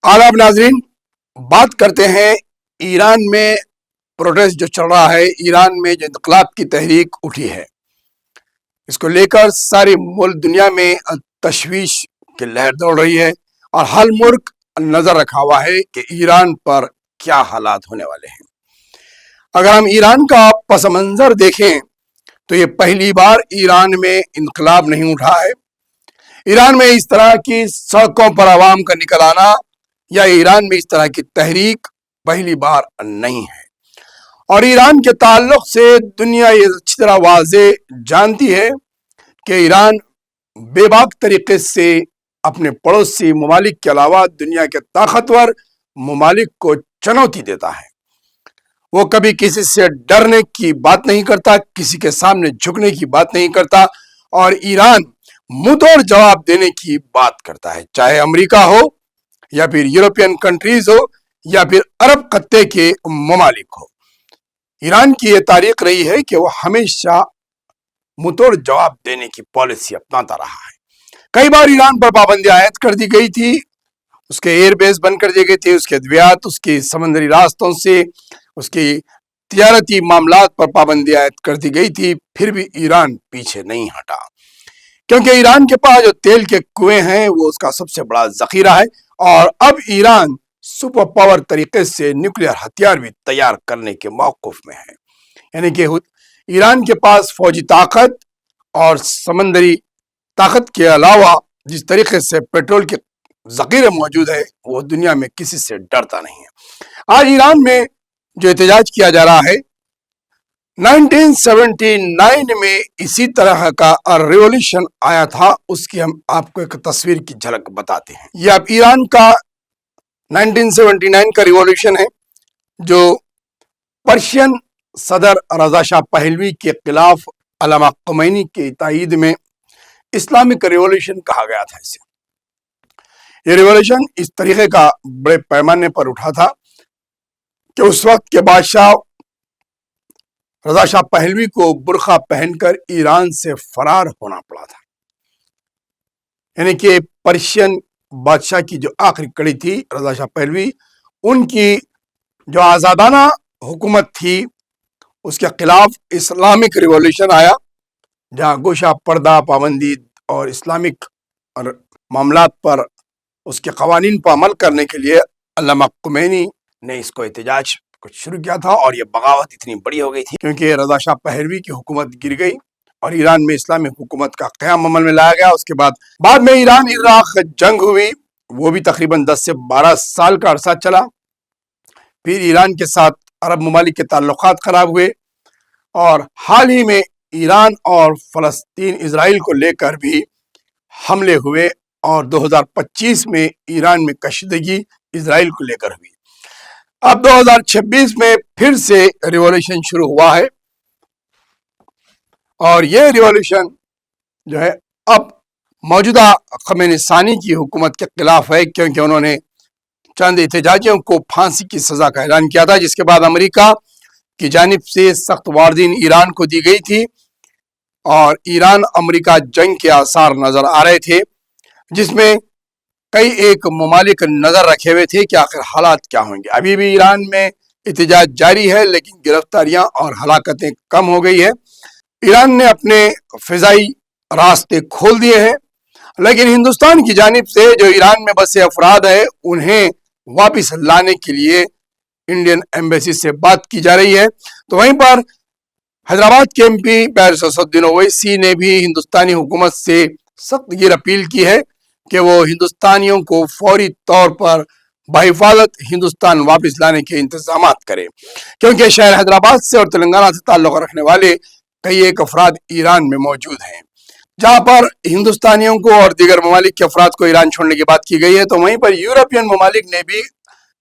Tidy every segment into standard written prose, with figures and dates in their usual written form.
आदाब नाजरीन, बात करते हैं ईरान में प्रोटेस्ट जो चल रहा है। ईरान में जो इनकलाब की तहरीक उठी है, इसको लेकर सारी मुल्क दुनिया में तशवीश की लहर दौड़ रही है और हर मुल्क नजर रखा हुआ है कि ईरान पर क्या हालात होने वाले हैं। अगर हम ईरान का पस मंजर देखें तो ये पहली बार ईरान में इनकलाब नहीं उठा है। ईरान में इस तरह की सड़कों पर आवाम का निकल आना या ईरान में इस तरह की तहरीक पहली बार नहीं है। और ईरान के ताल्लुक से दुनिया ये अच्छी तरह वाज़े जानती है कि ईरान बेबाक तरीके से अपने पड़ोसी ममालिक के अलावा दुनिया के ताकतवर ममालिक को चुनौती देता है। वो कभी किसी से डरने की बात नहीं करता, किसी के सामने झुकने की बात नहीं करता और ईरान मुंहतोड़ जवाब देने की बात करता है, चाहे अमेरिका हो या फिर यूरोपियन कंट्रीज हो या फिर अरब खत्ते के ममालिक हो। ईरान की ये तारीख रही है कि वो हमेशा मुंहतोड़ जवाब देने की पॉलिसी अपनाता रहा है। कई बार ईरान पर पाबंदी आयद कर दी गई थी, उसके एयरबेस बंद कर दिए गए थे, उसके अद्वियात, उसके समंदरी रास्तों से, उसकी तिजारती मामलात पर पाबंदी आयद कर दी गई थी, फिर भी ईरान पीछे नहीं हटा, क्योंकि ईरान के पास जो तेल के कुएं हैं वो उसका सबसे बड़ा जखीरा है और अब ईरान सुपर पावर तरीके से न्यूक्लियर हथियार भी तैयार करने के मौक़िफ़ में है। यानी कि ईरान के पास फौजी ताकत और समंदरी ताकत के अलावा जिस तरीके से पेट्रोल के जखीरे मौजूद है वो दुनिया में किसी से डरता नहीं है। आज ईरान में जो एहतजाज किया जा रहा है, 1979 में इसी तरह का रिवॉल्यूशन आया था, उसकी हम आपको एक तस्वीर की झलक बताते हैं। यह अब ईरान का 1979 का रिवॉल्यूशन है, जो पर्शियन सदर रजा शाह पहलवी के खिलाफ अल्लामा ख़ुमैनी के तायीद में इस्लामिक रिवॉल्यूशन कहा गया था। इसे ये रिवॉल्यूशन इस तरीके का बड़े पैमाने पर उठा था कि उस वक्त के बादशाह रजा शाह पहलवी को बुर्खा पहनकर ईरान से फरार होना पड़ा था। यानी कि पर्शियन बादशाह की जो आखिरी कड़ी थी रजा शाह पहलवी, उनकी जो आज़ादाना हुकूमत थी उसके खिलाफ इस्लामिक रिवॉल्यूशन आया, जहाँ गोशा पर्दा पाबंदी और इस्लामिक मामलात पर उसके कवानीन पर अमल करने के लिए अल्लामा ख़ुमैनी ने इसको एहतजाज को शुरू किया था। और ये बगावत इतनी बड़ी हो गई थी क्योंकि रजा शाह पहलवी की हुकूमत गिर गई और ईरान में इस्लामिक हुकूमत का क़याम अमल में लाया गया। उसके बाद में ईरान इराक जंग हुई, वो भी तकरीबन 10 से 12 साल का अरसा चला। फिर ईरान के साथ अरब ममालिक के ताल्लुकात ख़राब हुए और हाल ही में ईरान और फ़लस्तीन इसराइल को लेकर भी हमले हुए और 2025 में ईरान में कशीदगी इसराइल को लेकर हुई। अब 2026 में फिर से रिवॉल्यूशन शुरू हुआ है और ये रिवॉल्यूशन जो है अब मौजूदा ख़ुमैनी सानी की हुकूमत के खिलाफ है, क्योंकि उन्होंने चंद एहतजाजियों को फांसी की सज़ा का ऐलान किया था, जिसके बाद अमेरिका की जानिब से सख्त वार्निंग ईरान को दी गई थी और ईरान अमेरिका जंग के आसार नज़र आ रहे थे, जिसमें कई एक ममालिक नज़र रखे हुए थे कि आखिर हालात क्या होंगे। अभी भी ईरान में एहतजाज जारी है, लेकिन गिरफ्तारियां और हलाकतें कम हो गई है। ईरान ने अपने फ़िज़ाई रास्ते खोल दिए हैं, लेकिन हिंदुस्तान की जानिब से जो ईरान में बसे अफराद है उन्हें वापस लाने के लिए इंडियन एम्बेसी से बात की जा रही है। तो वहीं पर हैदराबाद के MP बैरिस असदुद्दीन ओवैसी ने भी हिंदुस्तानी हुकूमत से सख्त ये अपील की है कि वो हिंदुस्तानियों को फौरी तौर पर बहिफाजत हिंदुस्तान वापस लाने के इंतजाम करें, क्योंकि शहर हैदराबाद से और तेलंगाना से ताल्लुक़ रखने वाले कई एक अफराद ईरान में मौजूद हैं, जहाँ पर हिंदुस्तानियों को और दीगर ममालिक के अफराद को ईरान छोड़ने की बात की गई है। तो वहीं पर यूरोपियन ममालिक ने भी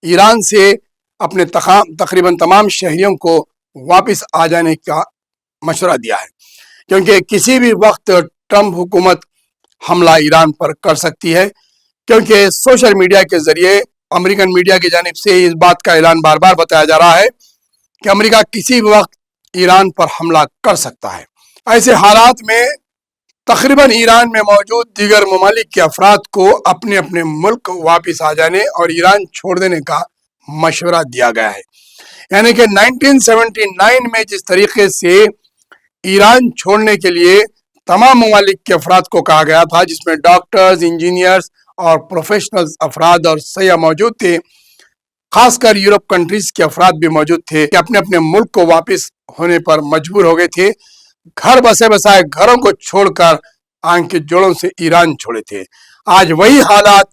ईरान से अपने तकरीबन तमाम शहरियों को वापस आ जाने का मशवरा दिया है, क्योंकि किसी भी वक्त ट्रंप हुकूमत हमला ईरान पर कर सकती है, क्योंकि सोशल मीडिया के जरिए अमेरिकन मीडिया की जानिब से इस बात का ऐलान बार बार बताया जा रहा है कि अमेरिका किसी भी वक्त ईरान पर हमला कर सकता है। ऐसे हालात में تقریباً ایران میں موجود دیگر ممالک کے افراد کو اپنے اپنے ملک واپس آ جانے اور ایران چھوڑ دینے کا مشورہ دیا گیا ہے. یعنی کہ 1979 میں جس طریقے سے ایران چھوڑنے کے لیے تمام ممالک کے افراد کو کہا گیا تھا، جس میں ڈاکٹرز، انجینئرز اور پروفیشنل افراد اور سیاح موجود تھے، خاص کر یورپ کنٹریز کے افراد بھی موجود تھے کہ اپنے اپنے ملک کو واپس ہونے پر مجبور ہو گئے تھے، گھر بسے بسائے گھروں کو چھوڑ کر آنکھ کے جوڑوں سے ایران چھوڑے تھے. آج وہی حالات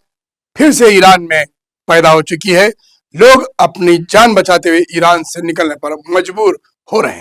پھر سے ایران میں پیدا ہو چکی ہے. لوگ اپنی جان بچاتے ہوئے ایران سے نکلنے پر مجبور ہو رہے ہیں.